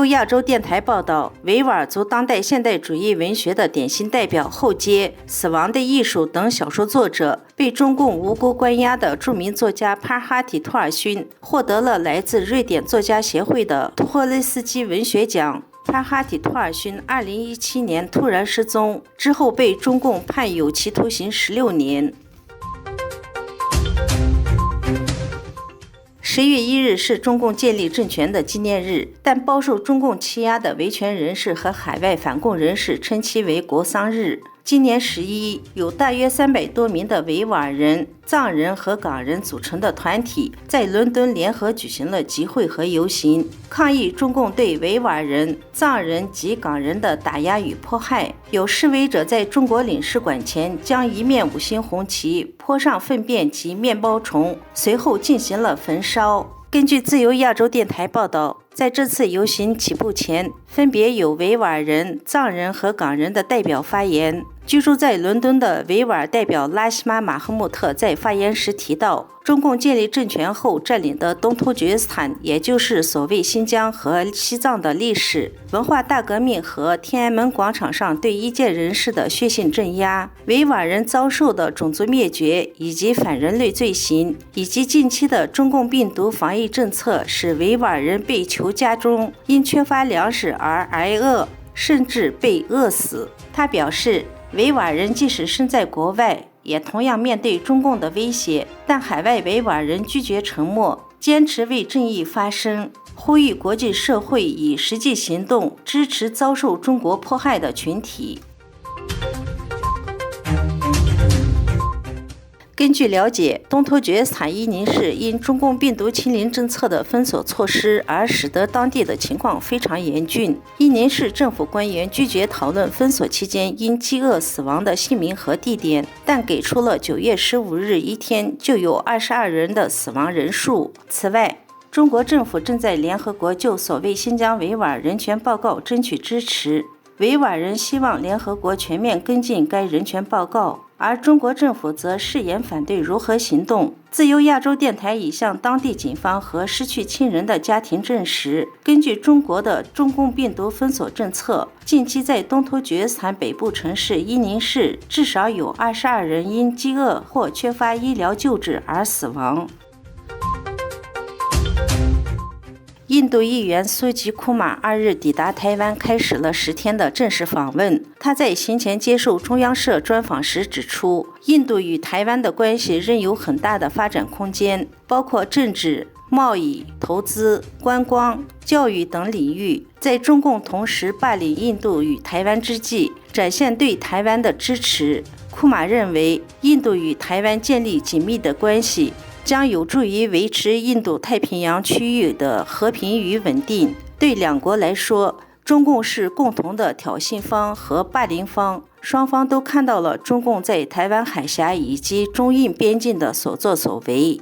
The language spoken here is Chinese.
由亚洲电台报道，维吾尔族当代现代主义文学的典型代表后街、死亡的艺术等小说作者，被中共无辜关押的著名作家帕尔哈提·托尔勋获得了来自瑞典作家协会的托雷斯基文学奖。帕尔哈提·托尔勋2017年突然失踪，之后被中共判有期徒刑16年。10月1日是中共建立政权的纪念日，但饱受中共欺压的维权人士和海外反共人士称其为国丧日。今年11，有大约300多名的维吾尔人、藏人和港人组成的团体在伦敦联合举行了集会和游行，抗议中共对维吾尔人、藏人及港人的打压与迫害。有示威者在中国领事馆前将一面5星红旗泼上粪便及面包虫，随后进行了焚烧。根据自由亚洲电台报道，在这次游行起步前，分别有维吾尔人、藏人和港人的代表发言。居住在伦敦的维吾尔代表拉希马·马赫穆特在发言时提到，中共建立政权后占领的东突厥斯坦，也就是所谓新疆和西藏的历史、文化大革命和天安门广场上对异见人士的血腥镇压、维吾尔人遭受的种族灭绝以及反人类罪行，以及近期的中共病毒防疫政策使维吾尔人被囚家中，因缺乏粮食而挨饿，甚至被饿死。他表示，维吾尔人即使身在国外，也同样面对中共的威胁，但海外维吾尔人拒绝沉默，坚持为正义发声，呼吁国际社会以实际行动支持遭受中国迫害的群体。根据了解，东突厥斯坦伊宁市因中共病毒清零政策的封锁措施而使得当地的情况非常严峻。伊宁市政府官员拒绝讨论封锁期间因饥饿死亡的姓名和地点，但给出了9月15日一天就有22人的死亡人数。此外，中国政府正在联合国就所谓新疆维吾尔人权报告争取支持。维吾尔人希望联合国全面跟进该人权报告，而中国政府则誓言反对如何行动。自由亚洲电台已向当地警方和失去亲人的家庭证实，根据中国的中共病毒封锁政策，近期在东突厥斯坦北部城市伊宁市至少有22人因饥饿或缺乏医疗救治而死亡。印度议员苏吉库马2日抵达台湾，开始了10天的正式访问。他在行前接受中央社专访时指出，印度与台湾的关系仍有很大的发展空间，包括政治、贸易、投资、观光、教育等领域。在中共同时霸凌印度与台湾之际，展现对台湾的支持。库马认为，印度与台湾建立紧密的关系将有助于维持印度太平洋区域的和平与稳定。对两国来说，中共是共同的挑衅方和霸凌方，双方都看到了中共在台湾海峡以及中印边境的所作所为。